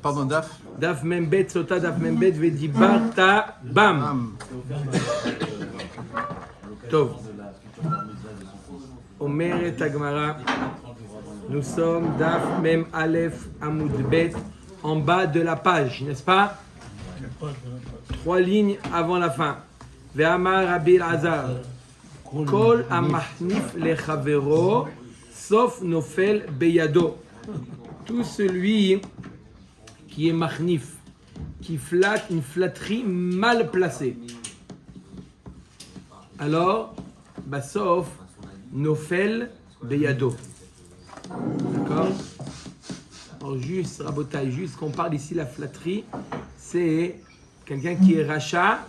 Pardon, Daf. Daf Membet, Sota Daf Membet, Vedibarta, Bam. Tov. Omer et Agmara. Nous sommes Daf Mem Aleph Amoud Bet, en bas de la page, n'est-ce pas? 3 lignes avant la fin. Ve'amar Rabbi Azar. Kol amahnif lechavero, sauf nofel beyado. Tout celui qui est mahnif, qui flatte une flatterie mal placée. Alors, sauf nofel beyado. D'accord? Alors juste, rabotaille, juste qu'on parle ici la flatterie, c'est quelqu'un qui est rachat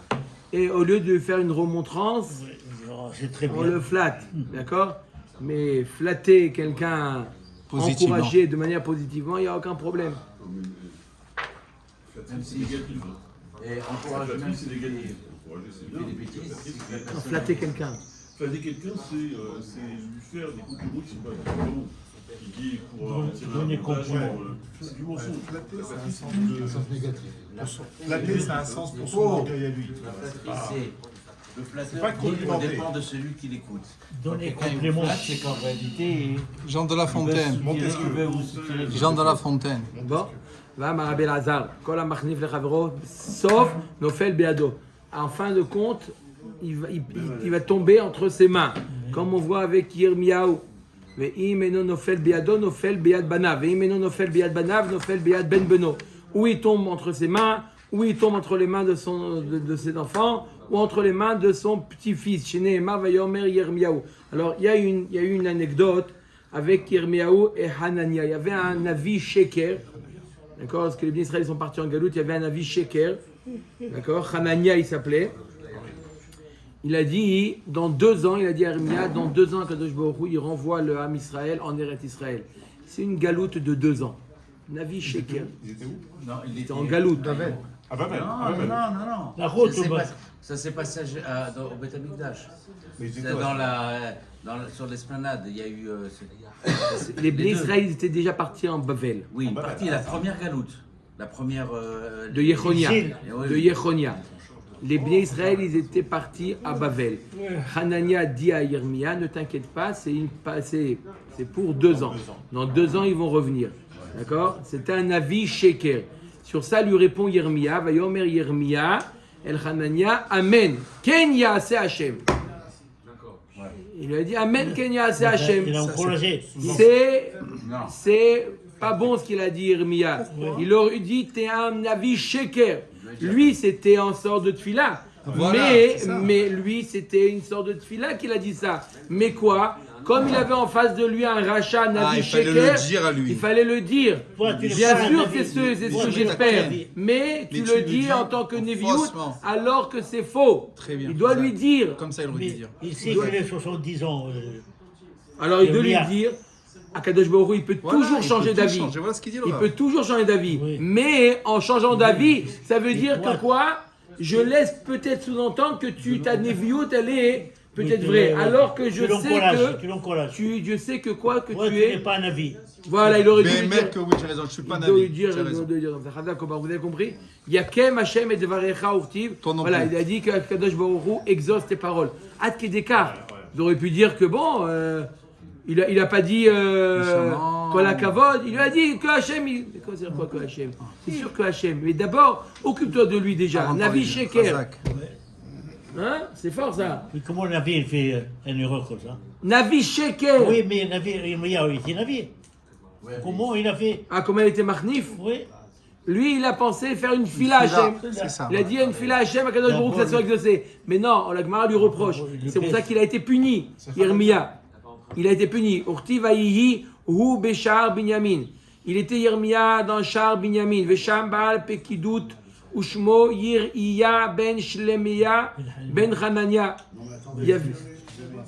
et au lieu de faire une remontrance, on le flatte, d'accord? Mais flatter quelqu'un, encourager de manière positivement, il n'y a aucun problème. Même si et encourager même si des bêtises. Flatter quelqu'un. Flatter quelqu'un, c'est lui faire des compliments qui ne sont pas vraiment. Qui est pour donner compliments. C'est du mensonge. Flatter, ça a un sens négatif. Flatter, ça a un sens pour son orgueil à lui. Le flatteur pas complimenter. dépend de celui qui l'écoute. Donner Quand complément. il flatte, c'est qu'en réalité, Jean de La Fontaine. Jean de La Fontaine. Bon, va Rabbi Lazar. Kol amachnif lechavero, sauf nofel beado. En fin de compte, il va tomber entre ses mains, comme on voit avec Yirmiyahu. Ve'im eno nofel beado, nofel bead banav. Ve'im eno nofel bead banav, nofel bead ben beno. Ou il tombe entre ses mains, ou il tombe entre les mains de ses enfants, ou entre les mains de son petit-fils. Chez Nehemar vayomer Yirmiyahu. Alors, il y a eu une anecdote avec Yirmiyahu et Hanania. Il y avait un Navi Sheker, d'accord, parce que les Israéliens sont partis en Galoute, il y avait un Navi Sheker, d'accord, Hanania il s'appelait. Il a dit, dans 2 ans, il a dit à Yirmiyahu, dans 2 ans, Kadosh Baruch Hu, il renvoie le Ham Israël en Eretz Israël. C'est une galoute de 2 ans. Navi Sheker. Il était où? non, il était en galoute. À Babel. Non. La route Ça s'est passé au Beth Amikdash. Mais il était Sur l'esplanade, il y a eu. Les Bnei Israël ils étaient déjà partis en Bavel. Oui, une partie, la première galoute. La première. De Yechonia. Oui. De Yechonia. Les Bnei Israël, ils étaient partis à Bavel. Hanania dit à Yirmiyahu, ne t'inquiète pas, c'est pour 2 ans. Dans 2 ans, ils vont revenir. D'accord? C'était un avis Sheker. Sur ça, lui répond Yirmiyahu, Vayomer Yirmiyahu, El Hanania, Amen. Ken Yaaseh Hashem. Il lui a dit Amen, Ken Yaaseh Hashem. Il a encouragé. C'est pas bon ce qu'il a dit Yirmiyahu. Il aurait dit t'es un avis Sheker. Lui, c'était en sorte de tefila. Mais lui, c'était une sorte de tefila qu'il a dit ça. Mais quoi? Comme il avait en face de lui un rachat Navi Sheker, il fallait le dire. Bien sûr, c'est ce que j'espère. Mais tu le dis en tant que Neviout, alors que c'est faux. Il doit lui dire. Comme ça, il aurait dû dire. Il sait qu'il a 70 ans. Alors il doit lui dire. Akadosh Baruch Hu, il peut toujours changer d'avis. Voilà ce qu'il dit, Il peut toujours changer d'avis. Oui. Mais en changeant d'avis, ça veut dire que quoi? Je laisse peut-être sous-entendre que ta Neviout, elle est peut-être vraie. Alors que je sais que. Tu l'encourages. Je sais que quoi? Que Ouais, tu tu es. n'es pas un avis. Voilà, il aurait dû Mais lui mec, dire. oui, tu as raison, je suis pas un Il doit lui avis. dire, Tu as raison. vous avez compris? Yakem Hashem et Devarecha Urtiv. Toi non Voilà, plus. il a dit que Kadosh Baruch Hu exauce tes paroles. Ad Kedekar. Vous auriez pu dire que bon, il a pas dit Kol HaKavod. Il lui a dit que Hashem. C'est quoi que Hashem? C'est sûr que Hashem. Mais d'abord, occupe-toi de lui déjà. Navi Sheker. Hein? C'est fort ça. Mais comment Navi il fait une erreur comme ça? Navi Sheker. Oui, mais Navi, il était Navi. Comment il a fait? Ah, comment il était Machnif? Oui. Lui, il a pensé faire une fila à Hashem. C'est ça. Il a dit une fila à Hashem à Kadosh Baruch Hu, que ça soit exaucé. Mais non, la Gemara lui reproche. C'est pour ça qu'il a été puni, Yirmiyahu. Il a été puni. Urti vayihi hu beshar binyamin. Il était Yirmiyahu dans Shar binyamin. Vesham baal pekidut ushmo Yirmiyahu ben Shlemiya ben Hanania. Non, mais attendez, Il y a- excusez-moi.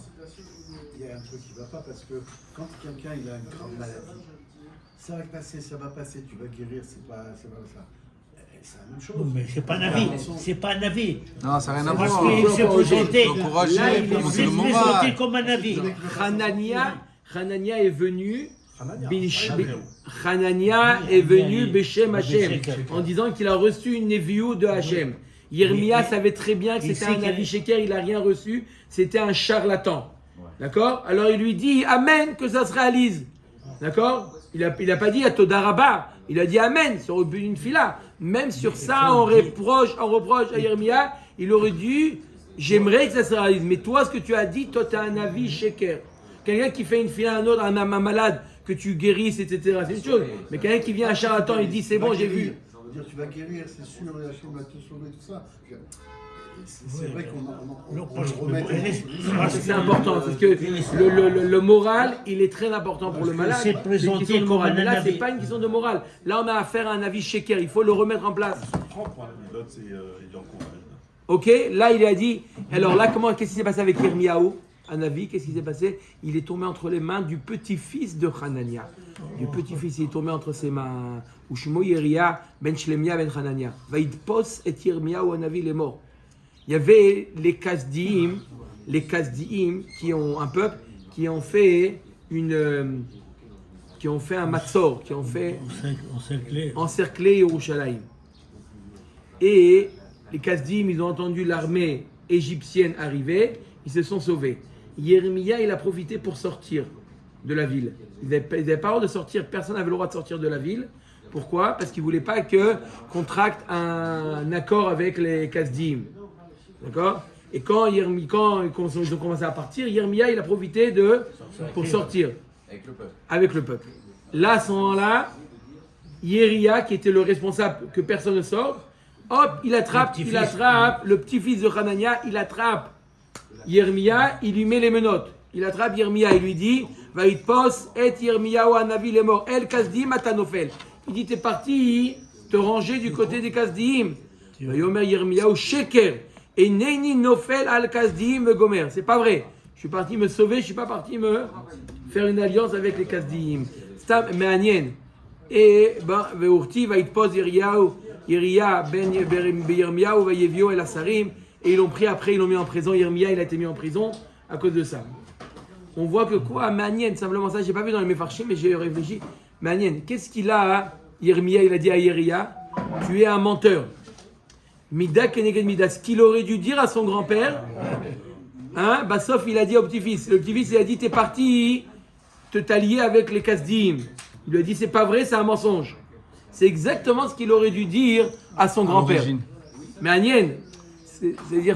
Il y a un truc qui ne va pas parce que quand quelqu'un il a une grave maladie, ça va passer, ça va passer, tu vas guérir, c'est pas ça. C'est la même chose. Non, mais c'est pas un avis. C'est pas un avis. Non, ça n'a rien à Parce voir. qu'il s'est présenté. Encourager, Là, il pour Il montrer s'est le présenté moral. comme un avis. Hanania est venu Hanania est venu Beshem Hashem en disant qu'il a reçu une Neviou de Hashem. Yirmiya savait très bien que c'était un Navi Sheker, il n'a rien reçu, c'était un charlatan. D'accord? Alors il lui dit Amen, que ça se réalise. D'accord? Il a pas dit à Todaraba, il a dit Amen sur une fila. Même sur ça, on reproche à Yirmiya, il aurait dit j'aimerais que ça se réalise. Mais toi, ce que tu as dit, toi, tu as un Navi Sheker. Quelqu'un qui fait une fila à un autre, un malade, que tu guérisses, etc. C'est une chose. Mais quelqu'un qui vient à charlatan, il dit c'est bon, j'ai vu. Ça veut dire tu vas guérir, c'est sûr, Hachem va te sauver, tout ça. C'est vrai qu'on le remet. C'est important, parce que le moral, il est très important pour le malade. C'est présenté comme un Mais là, c'est avis. pas une question de morale. Là, on a affaire à un avis Sheker, il faut le remettre en place. Prends pour l'autre, c'est il encourage. Ok, là, il a dit. Alors là, qu'est-ce qui s'est passé avec Yirmiyahu? Un avis, qu'est-ce qui s'est passé? Il est tombé entre les mains du petit-fils de Hanania. Du petit-fils, il est tombé entre ses mains. Ushmo Yeria ben Shlemia ben Hanania. Vaïdpos et Yirmiyahu Hanavi, il est mort. Il y avait les Kasdiim qui ont un peuple qui ont fait un matzor, qui ont fait encercler Yerushalayim. Et les Kasdiim, ils ont entendu l'armée égyptienne arriver, ils se sont sauvés. Yirmiya, il a profité pour sortir de la ville. Ils n'avaient pas le droit de sortir, personne n'avait le droit de sortir de la ville. Pourquoi? Parce qu'ils ne voulaient pas qu'on tracte un accord avec les Kasdiim. D'accord? Et quand ils ont commencé à partir, Yirmiya, il a profité pour sortir avec le peuple. Là, à ce moment-là, Yeriya, qui était le responsable que personne ne sorte, hop, il attrape le petit-fils de Hanania, il attrape Yirmiya, il lui met les menottes. Il attrape Yirmiya, il lui dit Vaïtpos et Yirmiya ou Hanavi les morts. El Kasdim atanofel. Il dit t'es parti te ranger du côté des Kasdim. Yomer Yirmiya ou Sheker. Et Neni Nofel al Kasdim Gomer. C'est pas vrai. Je suis parti me sauver, je suis pas parti me faire une alliance avec les Kasdim. Stam Me'anien. Et Veurti Vaïtpos Yiriya ben Yirmiya ou Vayevio el Asarim. Et ils l'ont pris après, ils l'ont mis en prison. Yirmiya, il a été mis en prison à cause de ça. On voit que quoi, Manien, simplement ça, j'ai pas vu dans les Mefarshim, mais j'ai réfléchi. Manien, qu'est-ce qu'il a, Yirmiya, il a dit à Yeriya, tu es un menteur. Mida keneged mida, ce qu'il aurait dû dire à son grand-père, hein, sauf il a dit au petit-fils. Le petit-fils, il a dit, t'es parti te t'allier avec les Kasdim. Il lui a dit, c'est pas vrai, c'est un mensonge. C'est exactement ce qu'il aurait dû dire à son grand-père. Manien. C'est-à-dire,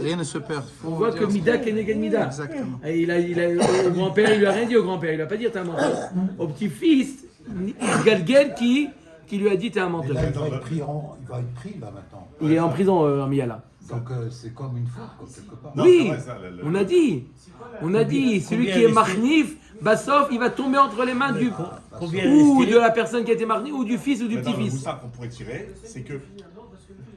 rien ne se perd. On voit que Mida keneged Mida. Exactement. Et au grand-père, il lui a rien dit au grand-père. Il lui a pas dit t'es un menteur. Au petit-fils, Galgel qui lui a dit t'es un menteur. Là, il va être pris là maintenant. Il est en prison, Armia là. Donc c'est comme une faute quoi, quelque part. Oui, on a dit, celui qui est marnif, Bassof, il va tomber entre les mains de la personne qui a été marnif ou du fils ou du petit-fils. Le moussard qu'on pourrait tirer, c'est que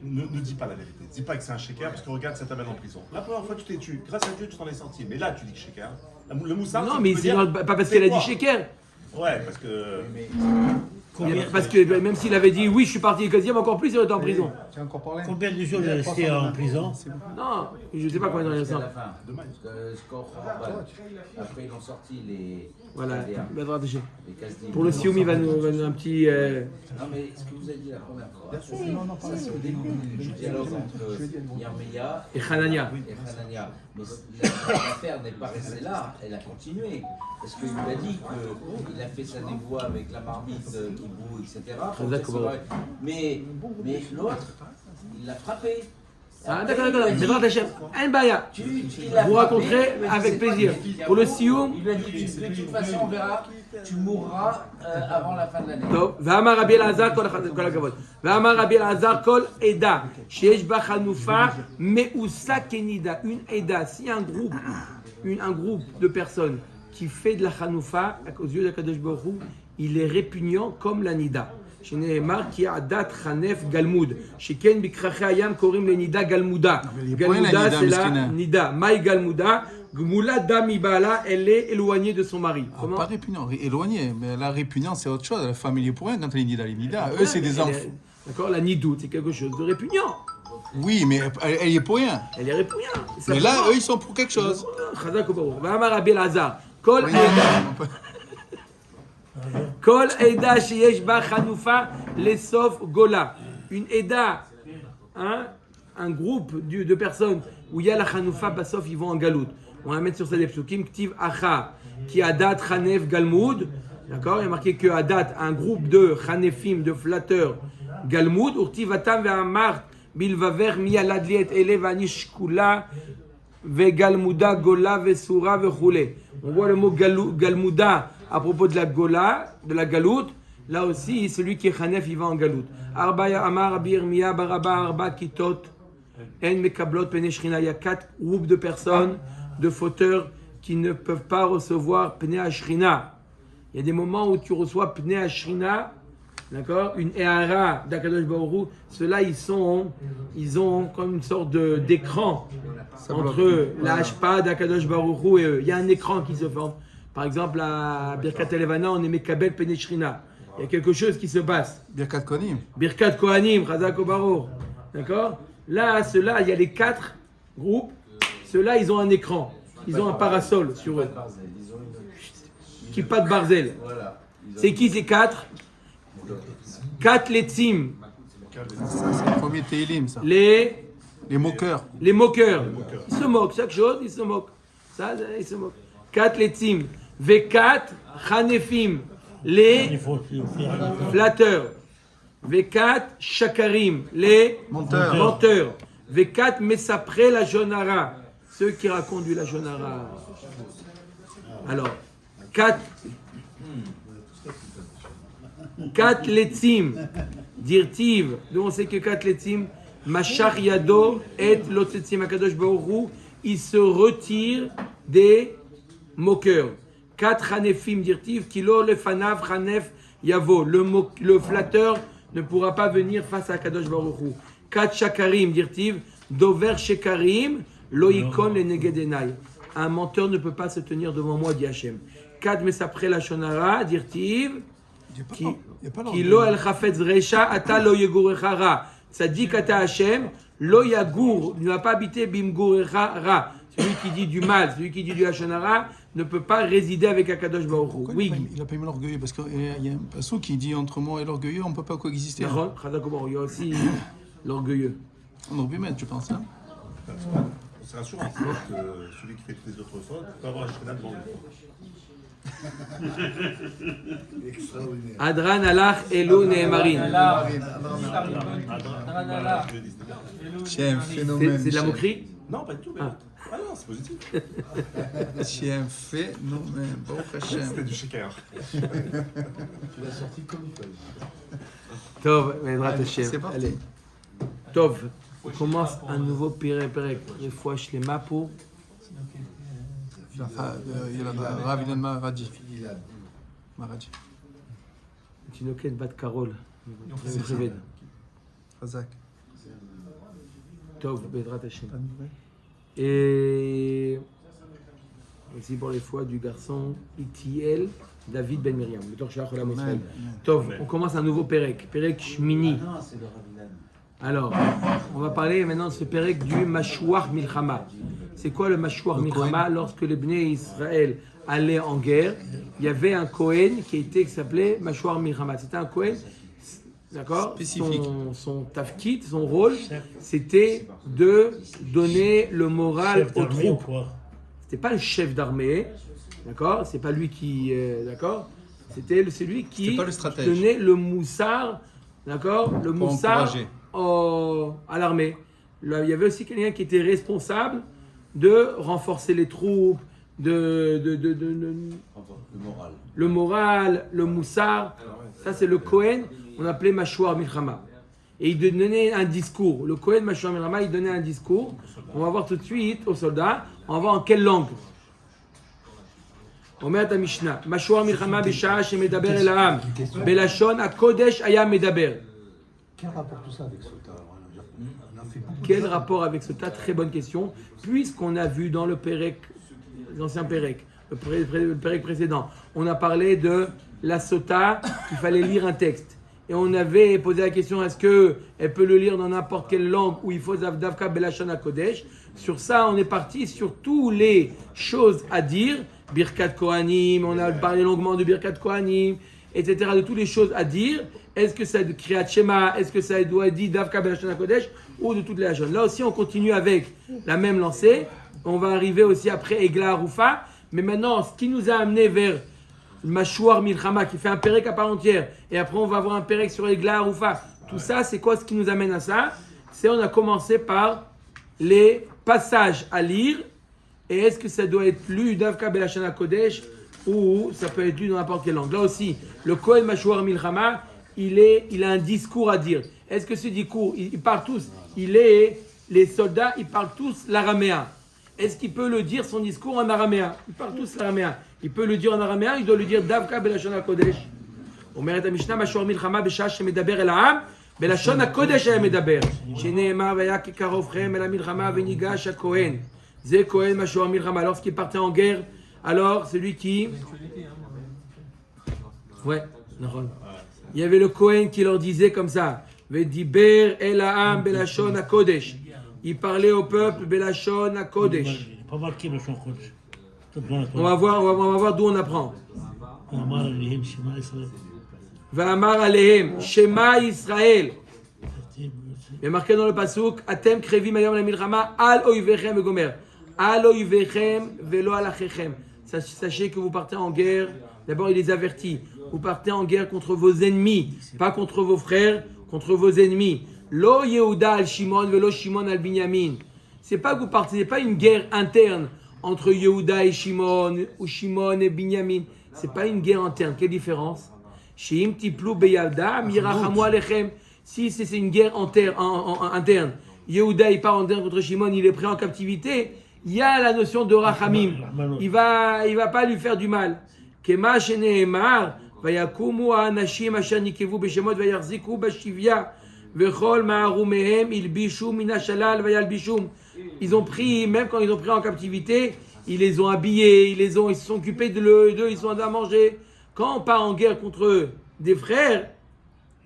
ne dis pas la vérité. Dis pas que c'est un shaker parce que regarde, ça t'amène en prison. La première fois, tu t'es tué. Grâce à Dieu, tu t'en es sorti. Mais là, tu dis que shaker. Le moussard. Non, mais c'est pas parce qu'elle a dit Sheker. Ouais, parce que. Parce que même s'il avait dit oui, je suis parti au 15e, encore plus, il aurait été en prison. Tu as encore parlé? Combien de jours il est resté en prison? Non, je ne sais pas combien il est resté. Après, ils ont sorti les. Voilà, il va attaché. Les Kasdim. Pour le Sioumi, il va nous un petit. Non, mais ce que vous avez dit la première fois, ça c'est au début du dialogue entre Yirmiya Et Hanania. Mais l'affaire n'est pas restée là, elle a continué. Parce qu'il lui a dit qu'il a fait sa névoie avec la marmite qui boue, etc. Mais l'autre, il l'a frappé. Ah, d'accord. Bezrat Hashem. En baya. Vous raconterez avec plaisir. Pour le Sioum. Il lui a dit de toute façon, on verra, tu mourras avant la fin de l'année. טוב, ואמר רבי אלעזר כל הכבוד, ואמר רבי אלעזר כל עדה שיש בה חנופה מאוסה כנידה, une עדה, si un groupe de personnes qui fait de la חנופה, aux yeux d'Akadosh Baruch Hu, il est répugnant comme la nida. שנאמר כי עדת חנף גלמוד, שכן בכרכי הים קוראים לנידה גלמודה. גלמודה c'est la nida. מהי גלמודה? Gmoula dami bala, elle est éloignée de son mari. Pas répugnant, éloigné. Mais la répugnance, c'est autre chose. La famille est pour rien quand elle est nida. Eux, c'est des enfants. D'accord, la nidoute, c'est quelque chose de répugnant. Oui, mais elle y est pour rien. Elle est répugnante. Mais là, eux, ils sont pour quelque chose. Chazak ou Baruch. V'amar Rabbi Elazar. Kol Kol Eda sheyesh ba Hanoufa lesof gola. Une Eda, hein, un groupe de personnes où il y a la Hanoufa, Basof, ils vont en galoute. On va mettre sur ça des psukim, Ktiv Acha, qui a dat Hanef Galmoud. D'accord? Il y a marqué que Adat, un groupe de Hanefim, de flatteurs Galmoud. Urtiv Atam ve'amart bilvaver miyalad liet ele vanishkula ve'galmuda gola ve'sura ve'choule. On voit le mot Galmuda à propos de la gola, de la galoute. Là aussi, celui qui est Hanef, il va en galoute. Arba Amar Rabbi Yirmiya Baraba Arba Kitot En Mekablot Pene Shrina. Il y a 4 groupes de personnes, de fauteurs, qui ne peuvent pas recevoir Pene Shrina. Il y a des moments où tu reçois Pnei Shrina, d'accord, une Ehara d'Akadosh Baruch Hu. Ceux-là, ils ont comme une sorte d'écran entre la Hashpa d'Akadosh Baruch Hu et eux. Il y a un écran qui se forme. Par exemple, à Birkat Elevana, on est Mekabel Pnei Shrina. Il y a quelque chose qui se passe. Birkat Kohanim. Birkat Kohanim, Chazak Baruch. D'accord? Là, ceux-là, il y a les 4 groupes. Ceux-là, ils ont un écran. Ils ont un parasol sur eux. Qui pas de barzel. C'est qui ces 4? 4 letzim. Ça, c'est le premier Teilim, ça. Les moqueurs. Les moqueurs. Ils se moquent. Chaque chose, ils se moquent. Ça, ils se moquent. 4 letzim. V4 chanefim. Les flatteurs. V4 shakarim. Les menteurs. V4 mesapré la jonara. Ceux qui racontent du la jonara. Alors, 4 letzim, dirtiv, d'où on sait que 4 letzim, machar yado et lotzetzim akadosh baruch hu, il se retire des moqueurs. 4 hanefim dirtiv, kilo lefanav hanef yavo, le flatteur ne pourra pas venir face à akadosh baruch hu. 4 shakarim dirtiv, dover shekarim, loikon le negedenai. Un menteur ne peut pas se tenir devant moi, dit Hachem. 4 mesapré la shonara, dirtiv, qui lo el chafetz recha, ata lo yegurecha ra. Tzadik ata Hachem, lo yagur, ne va pas habiter bimgurecha ra. Celui qui dit du mal, celui qui dit du hachonara, ne peut pas résider avec Akadosh Baruch Hu. Oui. Il a pas aimé l'orgueilleux, parce qu'il y a un passage qui dit entre moi et l'orgueilleux, on ne peut pas coexister. Il y a aussi l'orgueilleux. On aurait pu mettre, je pense. Hein. C'est rassurant que celui qui fait toutes les autres fautes peut avoir un Shekhinah devant lui. Extraordinaire. Adran alach elu ne'emarin. C'est un phénomène. C'est de la moquerie? Non, pas du tout. Mais... Ah non, c'est positif. C'est un phénomène. Baruch Hashem. C'était du shaker. Tu l'as sorti comme il fallait. Tov, Medrat Hashem. C'est parti. Allez. Tov, on commence un nouveau Pirek. Des fois, je les mains pour. Il y a la Rav Ilan Maradji. Tinoket Bat Karol. Razak. Tov, Medrat Hashem. Et aussi pour les fois du garçon Itiel David Ben Miriam. Le Torshach Olam Israël. Tov, on commence un nouveau Perek. Perek Shmini. Alors, on va parler maintenant de ce Perek du Mashouach Milchama. C'est quoi le Mashouach Milchama? Lorsque les Bnei Israël allaient en guerre, il y avait un Kohen qui s'appelait Mashouach Milchama. C'était un Kohen, d'accord? Son tafkit, son rôle, c'était de donner le moral aux troupes. C'était pas le chef d'armée, d'accord? C'est pas lui qui, d'accord? C'est lui qui donnait le moussard, d'accord? Le moussard à l'armée. Là, il y avait aussi quelqu'un qui était responsable de renforcer les troupes, le moral, le moussard. Ça, c'est le Kohen, on appelait Mashouach Milchama. Et il donnait un discours. Le Kohen Mashouach Milchama, il donnait un discours. On va voir tout de suite aux soldats. On va voir en quelle langue. אומרת המשנה, משוח מלחמה בשעה שמדבר אל העם, בלשון הקודש היה מדבר. Quel rapport tout ça avec Sota? Quel rapport avec Sota? Très bonne question. Puisqu'on a vu dans le Pérec, l'ancien Pérec, le Pérec précédent, on a parlé de la Sota, qu'il fallait lire un texte. Et on avait posé la question, est-ce qu'elle peut le lire dans n'importe quelle langue où il faut Davka Belashon HaKodesh? Sur ça, on est parti sur toutes les choses à dire Birkat Kohanim, on a parlé longuement de Birkat Kohanim, etc., de toutes les choses à dire. Est-ce que ça est Kriyat Shema, est-ce que ça doit être dit Davka Belashon HaKodesh, ou de toutes les Hashon. Là aussi, on continue avec la même lancée. On va arriver aussi après Egla Arufa. Mais maintenant, ce qui nous a amené vers Mashouar Milchama, qui fait un pérec à part entière, et après on va avoir un pérec sur Egla Arufa. Tout ça, c'est quoi ce qui nous amène à ça? C'est on a commencé par les passages à lire. Et est-ce que ça doit être lu Davka Belashon HaKodesh ou ça peut être lu dans n'importe quelle langue? Là aussi, le Kohen Mashouar Milchama, il a un discours à dire. Est-ce que ce discours, ils parlent tous, les soldats, ils parlent tous l'araméen. Est-ce qu'il peut le dire son discours en araméen? Ils parlent tous l'araméen. Il peut le dire en araméen, il doit le dire Davka Belashon HaKodesh. אומרת המשנה משוער מלחמה בשעה שמדבר אל העם בלשון הקודש היה מדבר שנאמר והיה כקרובכם אל המלחמה וניגש הכהן זה כהן משוער מלחמה. Lorsqu'il partait en guerre, alors celui qui il y avait le Kohen qui leur disait comme ça ודיבר אל העם בלשון הקודש, il parlait au peuple בלשון הקודש. Pas marqué le chant Kodesh. On va voir d'où on apprend. Va'amar alehem Shema Israël. Il est marqué dans le pasuk Atem krevim hayom lemilchama al oivechem vegomer. Al oivechem velo al achechem. Sachez que vous partez en guerre. D'abord, il les avertit. Vous partez en guerre contre vos ennemis, pas contre vos frères, contre vos ennemis. Lo Yehuda al Shimon velo Shimon al Binyamin. C'est pas que vous partez, c'est pas une guerre interne entre Yehuda et Shimon ou Shimon et Binyamin. C'est pas une guerre interne. Quelle différence? Si c'est une guerre interne, Yehuda il part en guerre contre Shimon, il est pris en captivité, il y a la notion de rachamim. Il va pas lui faire du mal. Kema sheneemar vayakumu anashim asher nikevu beshemot vayarziku bashivya vechol ma'arumehem ilbishu minashalal vayalbishum. Ils ont pris, même quand ils ont pris en captivité, ils les ont habillés, ils se sont occupés d'eux, ils ont à manger. Quand on part en guerre contre des frères,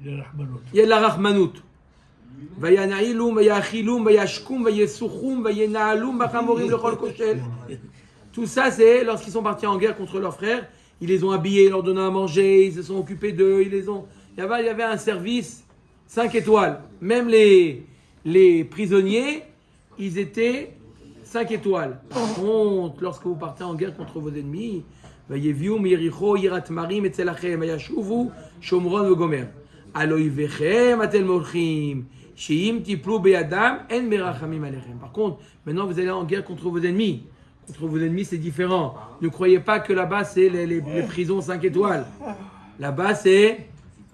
il y a de la rahmanout. Tout ça, c'est lorsqu'ils sont partis en guerre contre leurs frères, ils les ont habillés, ils leur donnaient à manger, ils se sont occupés d'eux, il y avait un service 5 étoiles. Même les prisonniers, ils étaient 5 étoiles. Par contre, lorsque vous partez en guerre contre vos ennemis, ויביאו מיריחו עיר התמרים אצל לכם וישובו שומרון וגומר. על אויביכם אתם הולכים, שאם תיפלו בידם אין מרחמים עליכם. Par contre, maintenant vous allez en guerre contre vos ennemis. Contre vos ennemis, c'est différent. Ne croyez pas que là-bas c'est les prisons 5 étoiles. Là-bas c'est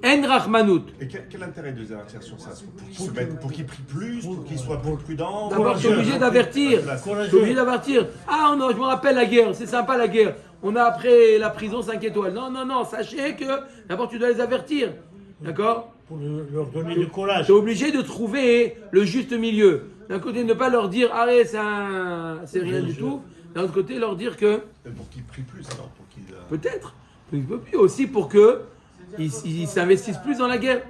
En Rahmanout. Et quel intérêt de les avertir sur ça? Pour qu'ils prient plus, pour qu'ils soient plus prudents? D'abord, tu es obligé d'avertir. Tu es obligé d'avertir. Ah non, je me rappelle la guerre, c'est sympa la guerre. On a après la prison 5 étoiles. Non, sachez que d'abord tu dois les avertir. D'accord? Pour leur donner du courage. Tu es obligé de trouver le juste milieu. D'un côté, ne pas leur dire arrête, c'est rien du tout. D'un autre côté, leur dire que. Pour qu'ils prient plus, alors pour qu'ils. Peut-être. Aussi pour que ils s'investissent plus dans la guerre.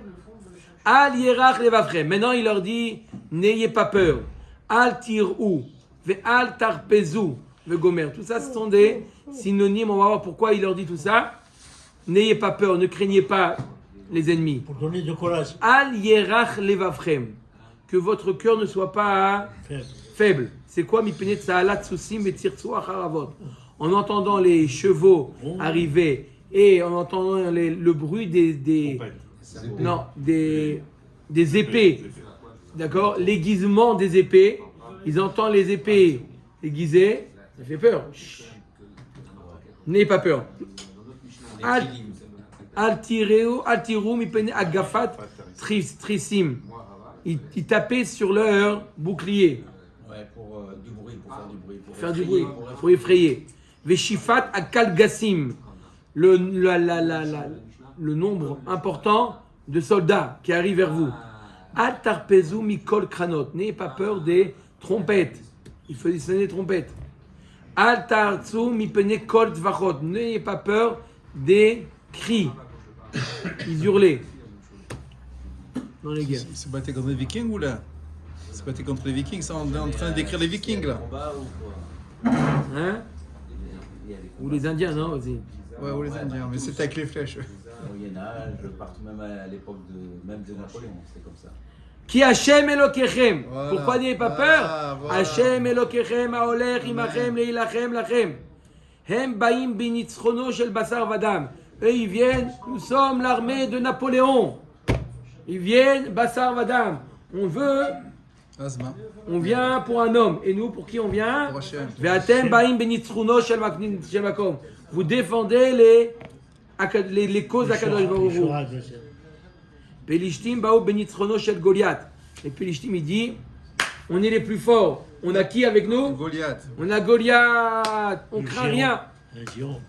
Al yerach levavchem. Maintenant, il leur dit n'ayez pas peur. Al tirou, ve al tarpezu, ve gomer. Tout ça, ce sont des synonymes. On va voir pourquoi il leur dit tout ça. N'ayez pas peur, ne craignez pas les ennemis. Pour donner du courage. Al yerach levavchem. Que votre cœur ne soit pas faible. C'est quoi mipene tsahalat susim et tirtsu acharavot. En entendant les chevaux arriver et en entendant le bruit des épées, d'accord, l'aiguisement des épées, ils entendent les épées aiguisées, ça fait peur. N'ayez pas peur. Altiru mipene agafat trisim. Ils tapaient sur leur bouclier. Ouais, pour du bruit, pour faire du bruit, pour effrayer. Veshifat akal gassim. Le nombre important de soldats qui arrivent vers vous. Al tarpezu mikol kranot. N'ayez pas peur des trompettes. Il faut sonner des trompettes. Al tarzu mipene kol tvachot. N'ayez pas peur des cris. Ils hurlaient dans les guerres. Ils se battaient contre les Vikings ou là? Ils se battaient contre les Vikings, on est en train d'écrire les Vikings là. Hein? il y a des Ou combats. les Indiens, non aussi. Ouais, ou les Indiens, mais c'était avec les flèches. Au Moyen-Âge, partout, même à l'époque même de Napoléon, c'était comme ça. Qui Hashem Elokechem. Voilà. Pourquoi n'ayez pas peur? Voilà. Hashem Elokechem haolech imachem leilachem lachem. Hem baim benitzchono shel basar vadam. Eux ils viennent, nous sommes l'armée de Napoléon. Ils viennent, basar vadam. Asma. On vient pour un homme. Et nous, pour qui on vient? Pour Hashem. Ve'atem baim benitzchono shel makom. Vous défendez les causes d'Akadosh Baruch Hu. Yeshua de Hashem. Pelishtim baou benitzchono shel Goliath. Et Pelishtim il dit, on est les plus forts. On a qui avec nous? Goliath. On a Goliath. On Le craint géant. rien. Un géant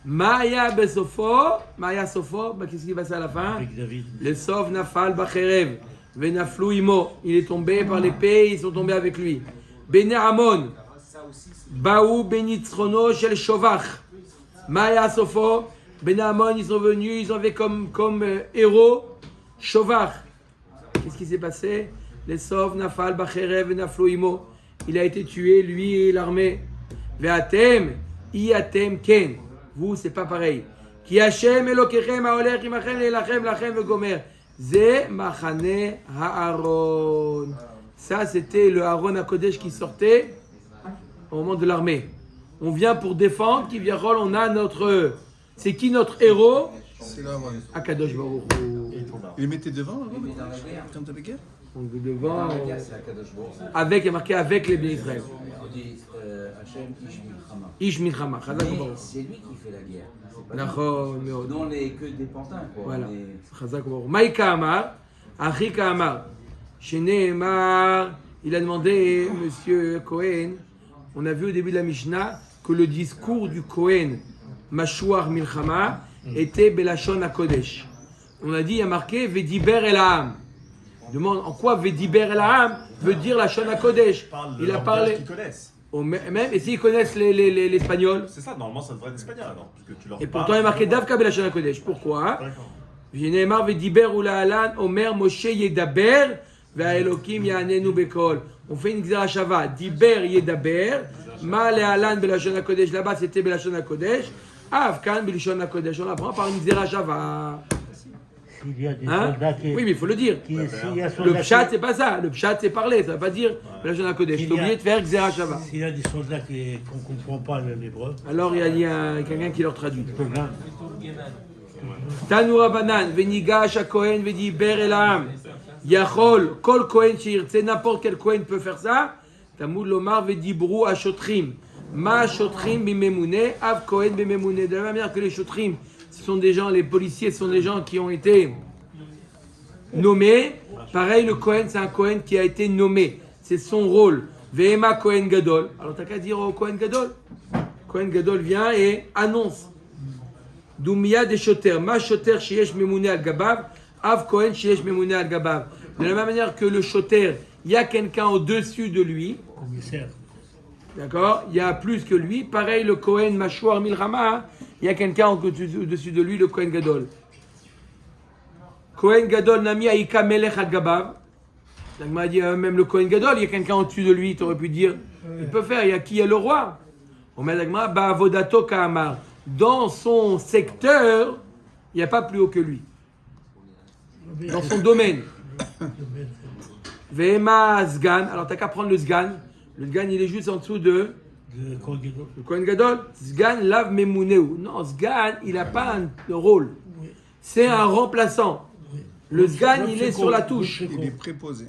Maya besofo. Maya sofo. Bah, qu'est-ce qui va passer à la fin? avec David. Le sov nafal bacherev. Venaflou imo. Il est tombé par l'épée. Ils sont tombés avec lui. Bene Amon. Baou benitzchono shel Shovach. Maya sofo. Bene Amon, ils sont venus. Ils ont fait comme héros. Shovach. Qu'est-ce qui s'est passé? Les Sov, Nafal, Bacherev, Naflo Imo. Il a été tué, lui et l'armée. Ve'atem, iatem ken. Vous, c'est pas pareil. Ki Hashem Elokechem haolech imachem leilachem lachem vegomer. Ze machane ha'aron. Ça, c'était le Aaron HaKodesh qui sortait au moment de l'armée. On vient pour défendre, qui vient rôle, on a notre... C'est qui notre héros? C'est là, voilà. Akadosh Baruch Hu. Il les mettait devant, là, Mais dans la guerre, quand t'avais guerre. Donc dans devant, la guerre, c'est Akadosh Baruch Hu. avec, il y a marqué avec les bénis Israël. On dit Hachem Ish Milchama. Ish Milchama, Chazak Mais Baruch. c'est lui qui fait la guerre. C'est pas nous. Nachon, מאוד. Nous, on n'est que des pantins, quoi. Voilà. On est- Chazak Baruch. Maïka Amar, Achika Amar. Amar, il a demandé, monsieur Cohen, on a vu au début de la Mishnah que le discours du Cohen, Mashouar Milchama, était Belashon HaKodesh. On a dit, il y a marqué Vediber El Ha'am. Demande en quoi Vediber El Ha'am veut dire la Shon HaKodesh. Il a parlé. qu'ils connaissent. Même, et s'ils connaissent l'espagnol? C'est ça, normalement, ça devrait être espagnol, non? Parce que tu leur Et parles. pourtant, il est marqué Davka Belashon HaKodesh. Pourquoi? D'accord. V'nehemar v'diber ula'alan Omer Moshe yedaber ve'elokim ya'anenu bekol. On fait une gzera shava. Diber yedaber ma le'alan belashon hakodesh. Là-bas, c'était belashon hakodesh. Avkan belashon hakodesh. On apprend par une gzera shava. S'il y a des Hein? soldats qui... Oui, mais il faut le dire. s'il y a Le soldats pshat, qui- c'est pas ça. Le pshat, c'est parler. Ça veut pas dire belashon hakodesh. Il T'es y a- obligé de faire gzera shava. S'il y a des soldats qu'on ne comprend pas l'hébreu, Alors, il y a quelqu'un qui leur traduit. là, Tanu Rabanan, Venigash à Kohen, Vediber El Ha'am. Yachol, Kol Kohen Shirtse, n'importe quel Kohen peut faire ça. Tamoud Lomar, Vedibru à Shotrim. Ma Shotrim bimemune, Av Kohen bimemune. De la même manière que les Shotrim, ce sont des gens, les policiers, ce sont des gens qui ont été nommés. Pareil, le Kohen, c'est un Kohen qui a été nommé. C'est son rôle. Vehema Kohen Gadol. Alors, t'as qu'à dire au Kohen Gadol. Kohen Gadol vient et annonce. Doumia des shoter, ma shoter sheyesh memouné al gabav, av kohen sheyesh memouné al gabav. De la même manière que le shoter, il y a quelqu'un au-dessus de lui, commissaire. d'accord? Il y a plus que lui. Pareil, le kohen mashouar milchama, il y a quelqu'un au-dessus de lui, le kohen gadol. Kohen gadol nami aïka melech al gabav. Donc, m'a dit, même le kohen gadol, il y a quelqu'un au-dessus de lui, tu aurais pu dire, il peut faire, il y a qui? Il y a le roi. On met l'agma, ba'avodato ka'amar. Dans son secteur, il n'y a pas plus haut que lui. Dans son domaine. Vema Sgan. Alors, tu n'as qu'à prendre le Sgan. Le Sgan, il est juste en dessous de De Kohen le Kohen Gadol. Sgan lave Memouneu. Non, Sgan, il n'a pas un rôle. C'est un remplaçant. Le Sgan, il est sur la touche. Il est préposé.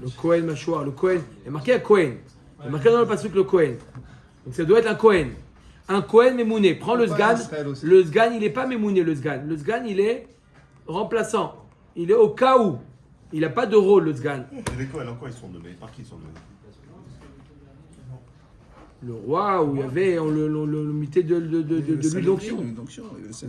Le Kohen Mashouar. Le Kohen. Il est marqué à Kohen. Il est marqué dans le passage le Kohen. Donc ça doit être un Kohen. Un Kohen Memouné. Prends le Pas Sgan. Israël aussi. Le Sgan, il n'est pas Memouné, le Sgan. Le Sgan, il est remplaçant. Il est au cas où. Il n'a pas de rôle, le Sgan. Et les Cohen, en quoi ils sont nommés? Par qui ils sont nommés? Le roi, où il y avait, on le mettait de l'huile d'onction.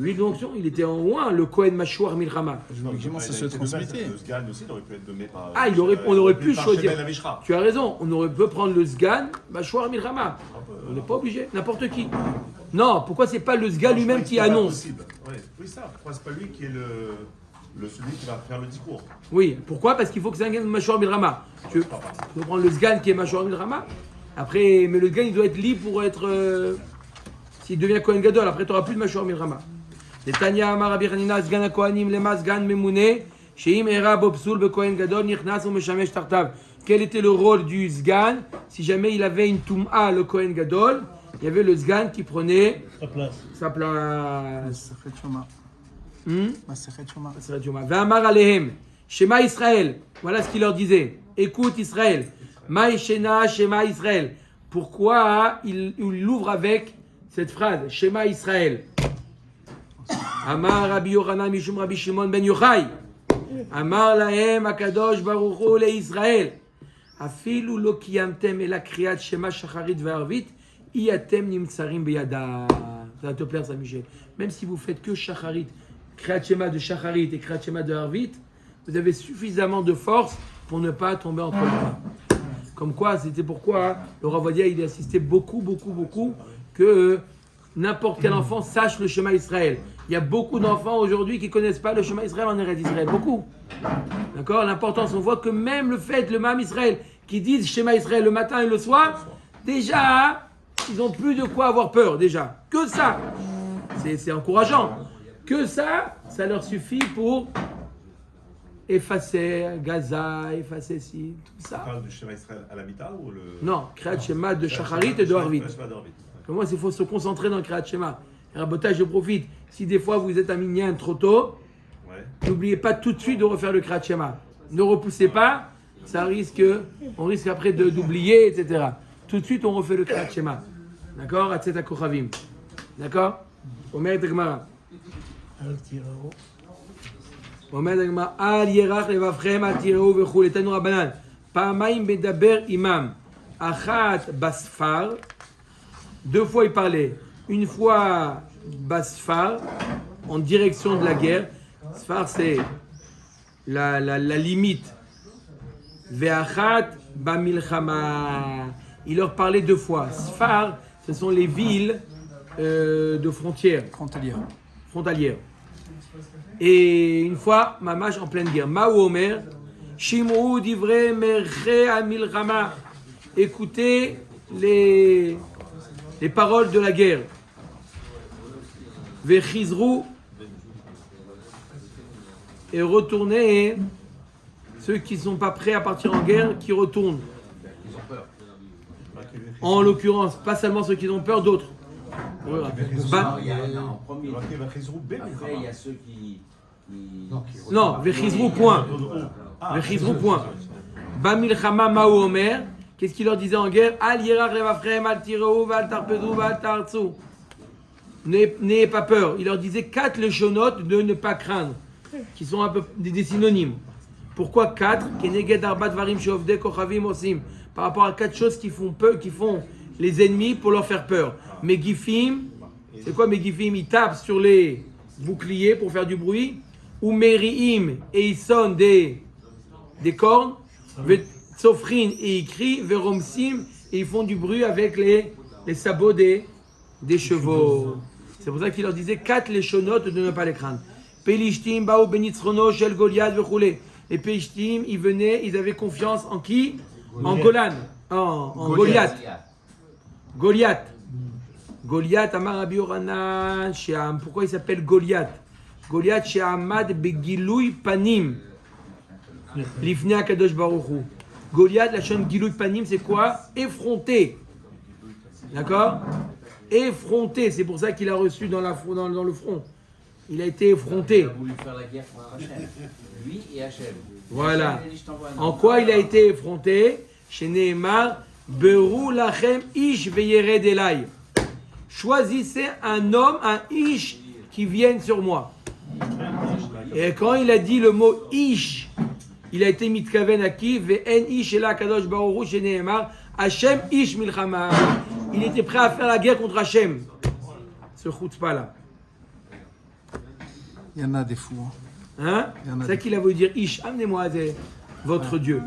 L'huile d'onction, il était en loin, le Kohen Mashouar Milchama. Logiquement, ça se transmettait. Le Sgan aussi, il aurait pu être nommé par. Ah, on aurait pu par choisir. Shebel Avishra. Tu as raison, on aurait pu prendre le Sgan Mashouar Milchama. On n'est pas obligé, n'importe qui. Non, pourquoi c'est pas le Sgan lui-même qui C'est pas annonce? possible. Ouais. Oui, ça. Pourquoi c'est pas lui qui est celui qui va faire le discours? Oui, pourquoi? Parce qu'il faut que c'est un Mashouar Milchama. Tu veux prendre le Sgan qui est Mashouar Milchama? Après, mais le Sgan, il doit être libre pour être... s'il devient Kohen Gadol, après tu n'auras plus de Mashor Milchama. Netanya Amar Rabbi Hanina, Sgan HaKohanim, Lema Sgan Memune, Sheim Era Bopsul Bekohen Gadol, Nichnas ou Meshamesh Tartav. Quel était le rôle du Sgan? Si jamais il avait une Toum'a, le Kohen Gadol, il y avait le Sgan qui prenait sa place. Masechet Shoma. Ve'amar Alehem, Shema Israël. Voilà ce qu'il leur disait. Écoute Israël. Maïshena Shema Israël. Pourquoi il l'ouvre avec cette phrase, Shema Israël? Amar Rabbi Yochanan Mishum Rabbi Shimon ben Yochai. Amar Lahem Akadosh Baruch Hu le Israël. Afilu lo kiyamtem el kriyat Shema Shacharit ve'Arvit, iatem nimtsarim beyada. Ça va te plaire ça, Michel. Même si vous faites que Shacharit, Kriyat Shema de Shacharit et Kriyat Shema de Arvit, vous avez suffisamment de force pour ne pas tomber entre les mains. Comme quoi, c'était pourquoi le Rav Ovadia, il insistait beaucoup que n'importe quel enfant sache le Shema Israël. Il y a beaucoup d'enfants aujourd'hui qui ne connaissent pas le Shema Israël en Eretz Israël. Beaucoup. D'accord? L'importance, on voit que même le fait, le Mam Israël, qui disent Shema Israël le matin et le soir, déjà, ils n'ont plus de quoi avoir peur, déjà. Que ça. C'est encourageant. Que ça leur suffit pour effacer Gaza, effacer ci, tout ça. Tu parles du Shema Israël à l'habitat ou le... Non, Kriyat Shema de Shacharit et de Arvit. Comment il faut se concentrer dans le Kriyat Shema. Rabotage, je profite. Si des fois vous êtes à Minyan trop tôt, n'oubliez pas tout de suite de refaire le Kriyat Shema. Ne repoussez pas, on risque après d'oublier, etc. Tout de suite, on refait le Kriyat Shema. D'accord? Atzet HaKochavim. D'accord? Omer Tegmara. Omer Tegmara. Al Yerach Levavchem Al Tireu Vechul. Etanu Rabbanan. Pa'amayim Bedaber Imam. Achat Basfar. 2 fois il parlait. Une fois Basfar, en direction de la guerre. Sfar, c'est la limite. Ve'achat Bamilchama. Il leur parlait 2 fois. Sfar, ce sont les villes de frontières. Frontalières. Et une fois, Mamash en pleine guerre. Ma'u Omer, Shim'u divrei merche amilchama. Écoutez les paroles de la guerre. Vechizru, et retournez, ceux qui ne sont pas prêts à partir en guerre, qui retournent. En l'occurrence, pas seulement ceux qui ont peur, d'autres. Il y a en premier. Après, il y a ceux qui... Non, Vechizru, point. Vechizru, point. Bamilchama Ma'u Omer. Qu'est-ce qu'il leur disait en guerre? Al Yerach Levavchem Al Tireu Val Tarpedu Val Tartsu. N'ayez pas peur. Il leur disait 4 leshonotes de ne pas craindre, qui sont un peu des synonymes. Pourquoi 4? Par rapport à 4 choses qui font peur, qui font les ennemis pour leur faire peur. Megifim, c'est quoi Megifim? Ils tapent sur les boucliers pour faire du bruit. Ou Meriim, et ils sonnent des cornes. Sofrin, et ils crient. Veromsim, et ils font du bruit avec les sabots des chevaux. C'est pour ça qu'il leur disait 4 leshonotes de ne pas les craindre. Pelishtim, Baou, Benitzrono, Shel Goliath, Vechoulé. Les Pelishtim, ils venaient, ils avaient confiance en qui? En Golan, en Goliath. Goliath, Amar Rabbi Yochanan, pourquoi il s'appelle Goliath? Goliath, chez Ahmad Begiloui Panim. Lifnei Akadosh Baruch Hu. Goliath, la chaîne Giloui Panim, c'est quoi? Effronté. D'accord? Effronté, c'est pour ça qu'il a reçu dans le front. Il a été effronté. Il a voulu faire la guerre contre Hachem. Lui et Hachem. Voilà. En quoi il a été effronté? Chez Nehemar, Beru lachem ish veyered elai. Choisissez un homme, un ish, qui vienne sur moi. Et quand il a dit le mot ish, il a été mitkaven à qui? Ve'en ish ela kadosh baruch hu chez Nehemar. Hachem ish milchama. Il était prêt à faire la guerre contre Hachem. Ce chutzpah là. Il y en a des fous. Hein? C'est ça qu'il a voulu dire ish. Amenez-moi votre Dieu.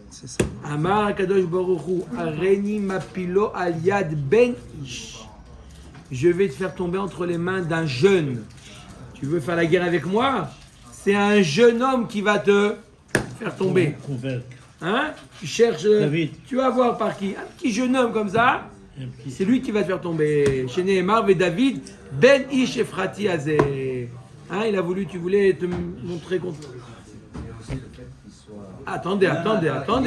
C'est ça. Amar kadosh baruch hu areni mapilo al yad ben ish. Je vais te faire tomber entre les mains d'un jeune. Tu veux faire la guerre avec moi? C'est un jeune homme qui va te faire tomber. Hein? Tu cherches. David. Tu vas voir par qui. Un petit jeune homme comme ça. C'est lui qui va te faire tomber. Chez Nehemar et David, Ben Ish Ephrati Azeh. Hein, il a voulu, tu voulais te montrer contre. Attendez,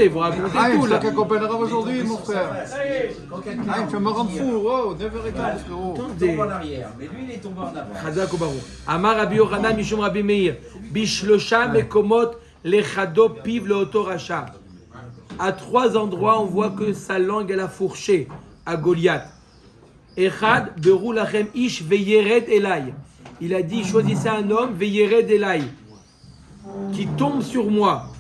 vous racontez Ah, tout il là. faut qu'on comprendra aujourd'hui, mon frère. Ah, il fait me rendre fou. Oh, 9h15, frérot. Il tombe en arrière, mais lui il est tombé en avant. Chazak ou Baruch. Amar Rabbi Yochanan Mishum Rabbi Meir. Bishlosha Mekomot Lechado Piv Leoto Racha. À 3 endroits, on voit que sa langue elle a fourché à Goliath. Echad Beru Lachem Ish Veyered Elai. Il a dit choisissez un homme Veyered Elai qui tombe sur moi.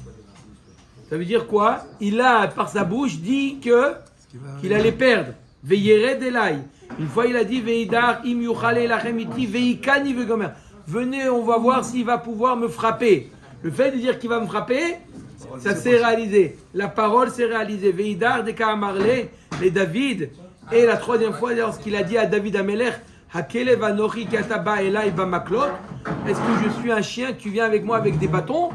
Ça veut dire quoi? Il a, par sa bouche, dit qu'il allait perdre. Veyered Elai. Une fois, il a dit Veidar im yuchale lachem iti veikani vegomer. Venez, on va voir s'il va pouvoir me frapper. Le fait de dire qu'il va me frapper, ça s'est réalisé. La parole s'est réalisée. Veidar deka amarle les David. Et la troisième fois, lorsqu'il a dit à David Amelech, Hakelev anochi kataba elai bamaklot. Est-ce que je suis un chien que tu viens avec moi avec des bâtons?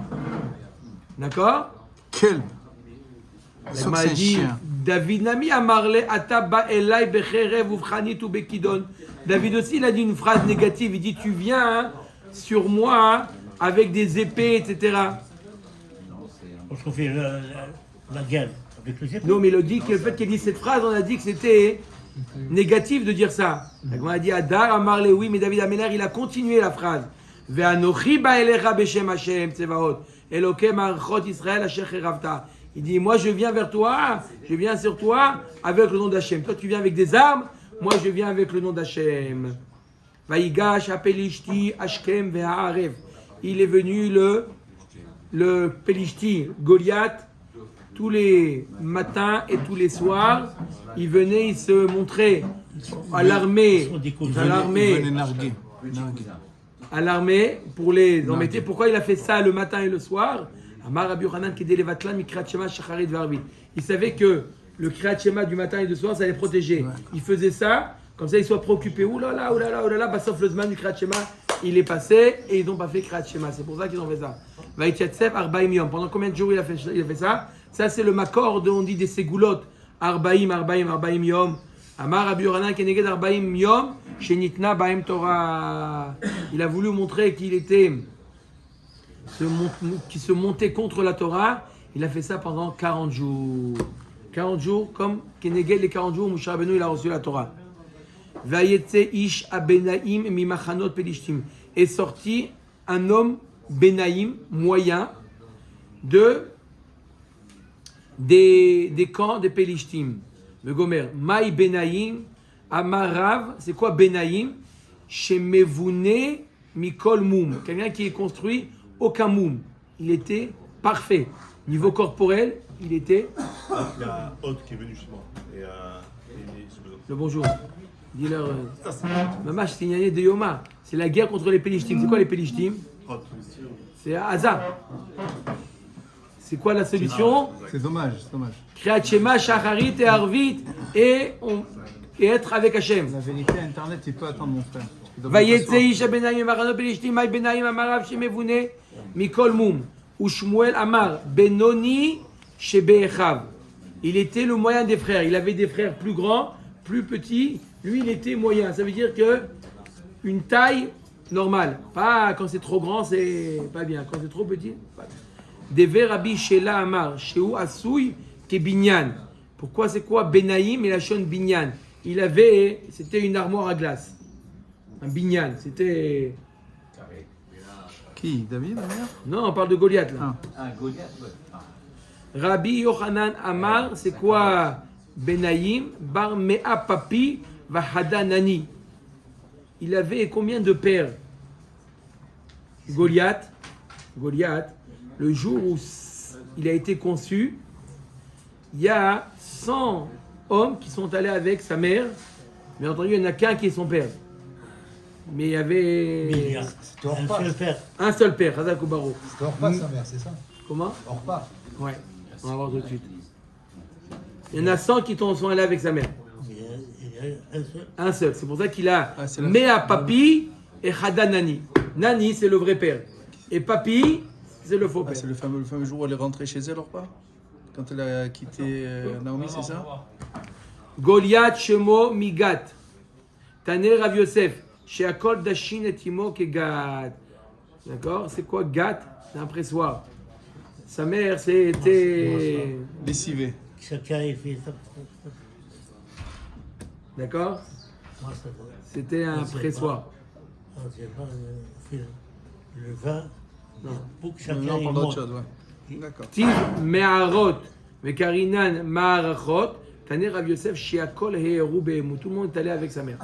D'accord? Quel Il m'a dit, David Nami Amarle Ataba Elai Becherev Uvchanit ou Bekidon. David aussi, il a dit une phrase négative. Il dit tu viens hein, sur moi hein, avec des épées, etc. Parce qu'on fait la guerre avec les épées. Non, mais il a dit que le fait qu'il dise cette phrase, on a dit que c'était négatif de dire ça. Donc on a dit Adar Amarle, oui, mais David Améler, il a continué la phrase. Ve'anochi ba'elecha beshem Hashem tsevaot. Elokem archot Israël asher cheravta. Il dit, moi je viens vers toi, je viens sur toi avec le nom d'Hachem. Toi tu viens avec des armes, moi je viens avec le nom d'Hachem. Vaïgash apelishti ashkem ve'haarev. Il est venu le Pelishti, Goliath, tous les matins et tous les soirs. Il venait, il se montrait à l'armée. À l'armée pour les embêter. Pourquoi il a fait ça le matin et le soir? Il savait que le Kriyat Shema du matin et du soir, ça allait protéger. Il faisait ça, comme ça, il soit préoccupé. Ouh là là, bah, sauf le Zman du Kriyat Shema, il est passé et ils n'ont pas fait Kriyat Shema. C'est pour ça qu'ils ont fait ça. Vaïtiatsef Arbaim Yom. Pendant combien de jours il a fait ça? Ça, c'est le makor de, on dit, des ségoulottes. Arbaim Yom. Amar Rabbi Yochanan Keneged Arbaim Yom. Shenitna Baim Torah. Il a voulu montrer qu'il était qui se montait contre la Torah. Il a fait ça pendant 40 jours. 40 jours, comme Keneged les 40 jours où Moshe Rabbeinu il a reçu la Torah. Vayetse ish abenaim mimachanot pelishtim. Est sorti un homme benaim moyen des camps des pelishtim. Le Gomer. Maï benaim. Amarav, c'est quoi Benaïm? Shemevune Mikol Moum. Quelqu'un qui est construit aucun moum. Il était parfait. Niveau corporel, il était. Il y a Hod qui est venu chez moi. Le bonjour. Dis-leur. Mamash, c'est une année de Yoma. C'est la guerre contre les Pelishtim. C'est quoi les Pelishtim? C'est Haza. C'est quoi la solution? C'est dommage, Kriyat Shema, Shacharit et Arvit et être avec Hachem. La vérité, Internet, il peut attendre, mon frère. Vayetse ish benaim marano pelishtim ay benaim amarav shemevune mikol mum ushmuel amar benoni shebechav. Il était le moyen des frères. Il avait des frères plus grands, plus petits. Lui, il était moyen. Ça veut dire que une taille normale. Pas quand c'est trop grand, c'est pas bien. Quand c'est trop petit, pas bien. Deve Rabbi Shela amar sheu asui kebinyan. Pourquoi c'est quoi benaim et la shon binyan? C'était une armoire à glace. Un binyan, c'était... Qui? David, d'ailleurs? Non, on parle de Goliath, là. Un Goliath, ouais. Rabbi Yochanan Amar, c'est quoi Benaïm, Bar Mea Papi, Vahada Nani. Il avait combien de pères? Goliath, le jour où il a été conçu, il y a 100 hommes qui sont allés avec sa mère, mais entendu, il n'y en a qu'un qui est son père. Mais il y avait un seul père, Hazak Baro. C'était Orpa sa mère, c'est ça? Comment? Orpa. Ouais, on va voir tout de suite. Il y en a 100 qui sont allés avec sa mère. Un seul. C'est pour ça qu'il a Mea Papi et Hada Nani. Nani, c'est le vrai père. Et Papi, c'est le faux père. C'est le fameux jour où elle est rentrée chez elle, ou pas? Quand elle a quitté Naomi, c'est ça? Goliath Shemo Migat. Taner Rav Yosef. Sheakol Dashin et Imo Kegat. D'accord? C'est quoi Gat? C'est un pressoir. Sa mère, c'était. Lessivé. Chacun il fait ça. D'accord? Moi, ça C'était un pressoir. on sait pas, le vin, Non. pour que Non, chacun on il parle d'autre monte. chose, ouais. D'accord. Tiv Me'arot. Vekarinan Ma'arachot. Taner Rav Yosef. Sheakol He'eru Be'emu. Tout le monde est allé avec sa mère.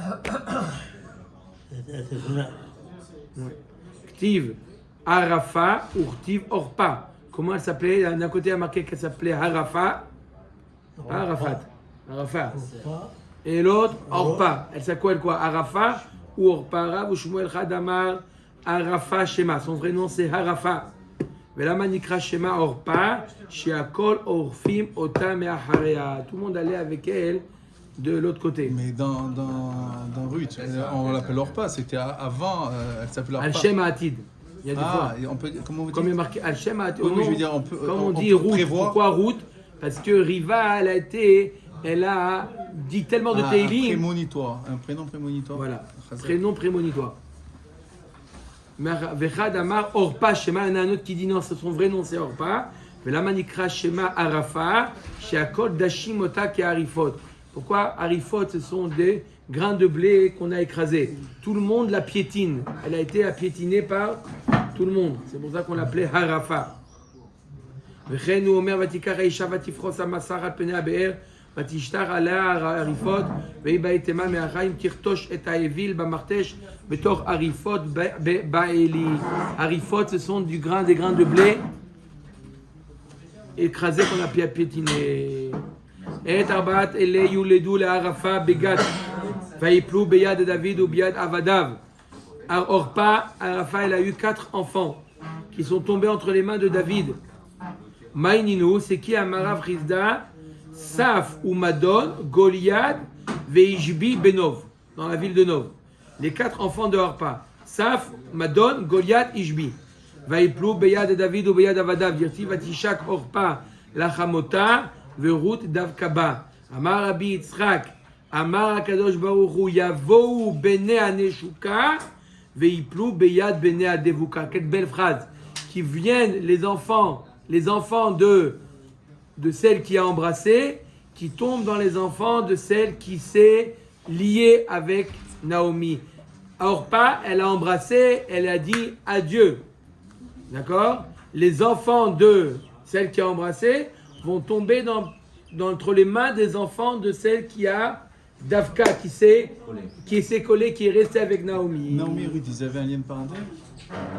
C'est vrai. Ktiv Arafa ou Ktiv Orpa. Comment elle s'appelait? D'un côté, il y a marqué qu'elle s'appelait Harafa. Pas Arafat. Arafa. Pas Et l'autre, Orpa. Elle s'appelle quoi? Arafa ou Orpa? Rav ou Shmuel Chadamar Arafa Shema. Son vrai nom, c'est Harafa. Velama Nikra Shema Orpa. Shiakol Orfim Ota Me'acharea. Tout le monde allait avec elle de l'autre côté. Mais dans Ruth, on l'appelle Orpa, c'était avant, elle s'appelait Orpa. Al-Shem Atid. Il y a des fois. Ah, et on peut, comment vous dites? Comme il est marqué Al-Shem Atid. Oui, je veux dire, on peut. Comme on on dit peut Ruth. prévoir. Pourquoi Ruth? Parce que Riva, elle a dit tellement de Un Teilim. prémonitoire, un prénom prémonitoire. Voilà, Chazak. prénom prémonitoire. Vechad Amar Orpa Shema, il y en a un autre qui dit non, son vrai nom c'est Orpa. Velama Nikra Shema Arafa, Sheakol Dashim Ota Ke Arifot. Pourquoi Arifot, ce sont des grains de blé qu'on a écrasés. Tout le monde la piétine. Elle a été piétinée par tout le monde. C'est pour ça qu'on l'appelait Harafa. Vechen ou Omer Vatikar Aisha Vatifros Amasar al Pene Abe'er. ותשטר עליה עריפות, והיא בהתאמה מהחיים תכתוש את האוויל במרתש בתוך עריפות באלי. עריפות, ce sont des grains de blé écrasés qu'on a piétinés. את ארבעת אלה יולדו לערפה בגת, ויפלו ביד דוד וביד עבדיו. Orpa, Arafa, elle a eu 4 enfants qui sont tombés entre les mains de David. Maïninu, c'est qui Amarav Rizda, Saf ou Madon, Goliath, Veishbi, Benov, dans la ville de Nov. Les 4 enfants de Orpa. Saf, Madon, Goliath, Ishbi. Vaiplu, Beyad David ou Beyad Avadav, Dirti, Vatishak, Orpa, Lachamota, Verut, Davkaba. Amar Rabbi Yitzhak, Amar Akadosh Baruch Hu, Yavou, Bene Aneshuka, Veiplu, Beyad, Bene Adevuka. Quelle belle phrase. Qui viennent les enfants de celle qui a embrassé, qui tombe dans les enfants de celle qui s'est liée avec Naomi. Orpa, elle a embrassé, elle a dit adieu. D'accord? Les enfants de celle qui a embrassé vont tomber entre les mains des enfants de celle qui a Davka, qui s'est collée, qui est restée avec Naomi. Naomi et Ruth, ils avaient un lien de parenté?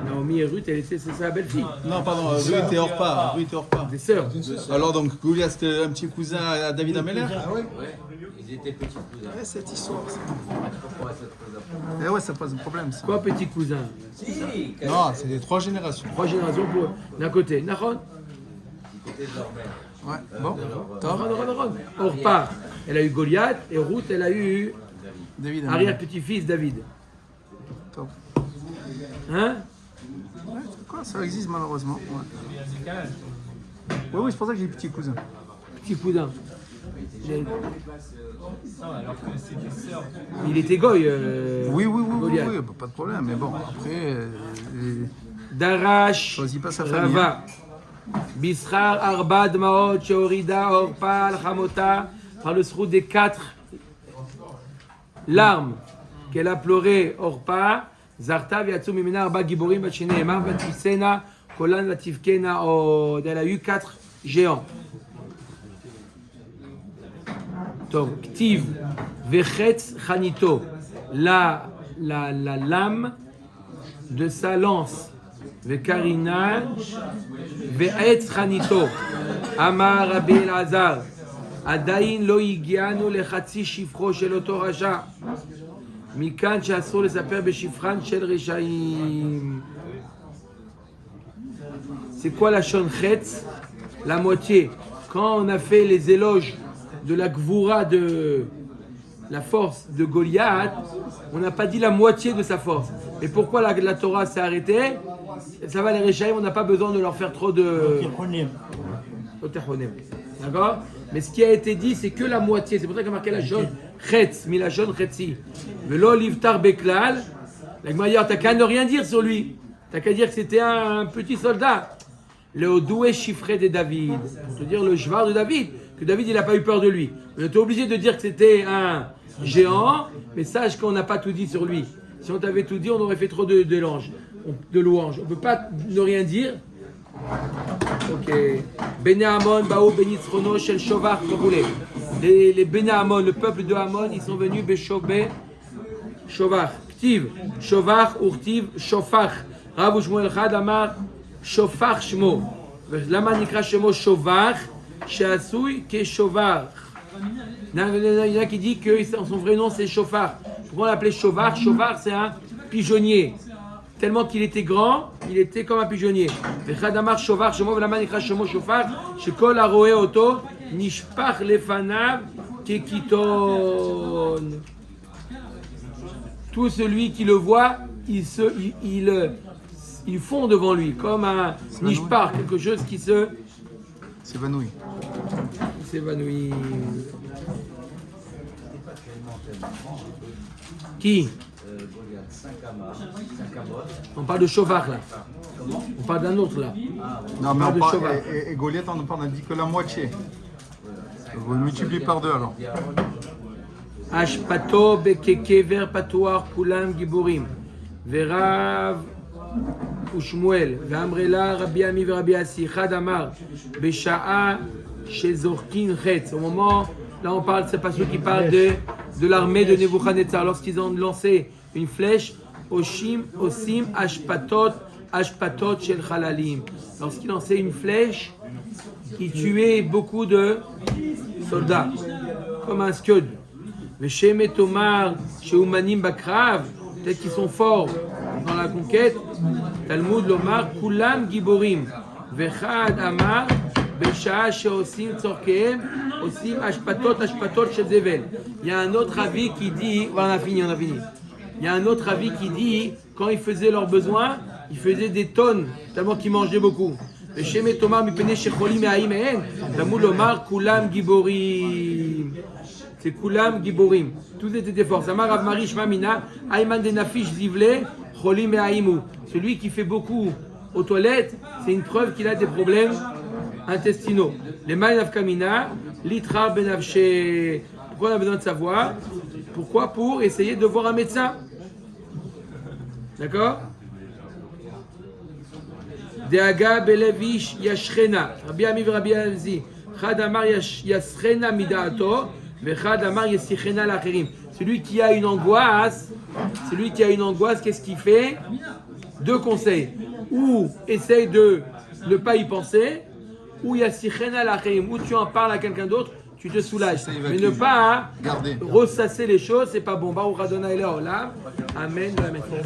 Naomi et Ruth, c'est sa belle-fille. Non, pardon, Ruth et Orpa. Ruth et Orpa. Des sœurs. Alors donc, Goliath, c'était un petit cousin à David Ameller? Ah ouais. Ils étaient petits cousins. Ouais, cette histoire. Pourquoi cette chose? Eh ouais, ça pose un problème, ça. Quoi, petit cousin? Si, Non, c'est les 3 générations. 3 générations d'un côté. Nahon. du côté de leur mère. Ouais, bon, top. Nahon. Orpa, elle a eu Goliath et Ruth, elle a eu David Ameller. arrière-petit-fils David. Top. Hein? Ouais, quoi, ça existe malheureusement. Ouais. Oui, c'est pour ça que j'ai petit cousin. Petit cousin. Il était goy. Oui, Goliath. bah, pas de problème. Mais bon, après, Darash, choisis pas sa famille. Rava. Bisrar, Arbad, Maot, Sheorida, Orpa, Al-Hamota, par le sroud des 4 larmes qu'elle a pleuré, Orpa, Zarta, Viatsu, Mimina, Arba, Giborim, Bachine, Emar, Vatisena, Kolan, Vativkena, elle a eu 4 géants. Donc, Ktiv, Vechetz, Chanito, la lame de sa lance. Vekarina, Ve'etz Chanito, Amar Rabbi Elazar, Adain lo higianu lechatzi shifro shel oto rasha, mikan she'asur lesaper beshifran shel reshaim. C'est quoi la shon chetz? La moitié. Quand on a fait les éloges de la gvoura, de la force de Goliath, on n'a pas dit la moitié de sa force. Et pourquoi la Torah s'est arrêtée? Ça va, les Réchaïm, on n'a pas besoin de leur faire trop de... לא תחונם. D'accord? Mais ce qui a été dit, c'est que la moitié. C'est pour ça qu'il y a marqué la jaune chetz, mais la jaune chetzi. Velo livtar beklal. La Gemara, t'as qu'à ne rien dire sur lui. T'as qu'à dire que c'était un petit soldat. Le Odoué chiffré de David. Pour te dire le cheval de David. Que David, il n'a pas eu peur de lui. On était obligé de dire que c'était un géant. Mais sache qu'on n'a pas tout dit sur lui. Si on t'avait tout dit, on aurait fait trop de louanges. On ne peut pas ne rien dire. Ok. Béné Amon, Baou, Bénitzrono, Shel Shovar, comme vous voulez. Les Béné Amon, le peuple de Amon, ils sont venus Béchobé, Shovar. Ktiv, Shovar, Urtiv, Shofar. Rav Shmuel Chad Amar, Shofar Shmo. Lama Nikra Shemo Shovar, Sheasui Ke Shovar. Il y en a qui disent que son vrai nom c'est Shofar. Pourquoi on l'appelait Shovar? Shovar, c'est un pigeonnier. Tellement qu'il était grand, il était comme un pigeonnier. Vechadamar shovar shemo v'laman nikra shemo shofar shekol haroe oto nishpach lefanav kekiton. Tout celui qui le voit, il fond devant lui comme un nishpach, quelque chose qui s'évanouit. S'évanouit. Qui? On parle de Shovar là. On parle d'un autre là. Non, mais de Shovar. et Goliath, on a dit que la moitié. Vous multipliez par deux alors. Ashpato bekeke ver patoar kulam giborim. Verav Ushmuel. Ve'amrela Rabbi Ami ve Rabbi Asi. Chad Amar. Besha'a shezorkin chetz. Au moment, là on parle, c'est pas ceux qui parlent de l'armée de Nebuchadnezzar. Lorsqu'ils ont lancé une flèche, Osim, Ashpatot Shel Chalalim. Lorsqu'il lançait une flèche, il tuait beaucoup de soldats, comme un scud. Mais chez Metomar, chez Umanim Bakrav, peut-être qu'ils sont forts dans la conquête. Talmud Lomar, Kulam Giborim. Vechad Amar, Besha Sheosim Tzorkeem, Osim Ashpatot Shel Zevel. Il y a un autre avis qui dit, voilà, on a fini. Il y a un autre avis qui dit, quand ils faisaient leurs besoins, ils faisaient des tonnes, tellement qu'ils mangeaient beaucoup. C'est Kulam Giborim. Tous étaient forts. Celui qui fait beaucoup aux toilettes, c'est une preuve qu'il a des problèmes intestinaux. Les Maïnav Kamina, Litra Benavché. Pourquoi on a besoin de savoir? Pourquoi? Pour essayer de voir un médecin. D'accord? Deaga belevish yashrena. Rabbi Ami Rabbi Azi. Chad amar yashrena midaato. Vechad amar yasichena l'acherim. Celui qui a une angoisse, qu'est-ce qu'il fait? Deux conseils. Ou essaye de ne pas y penser, ou yasichena l'acherim. Ou tu en parles à quelqu'un d'autre, tu te soulages. Mais ne pas ressasser les choses, c'est pas bon. Baruch Adonai Le'olam. Amen.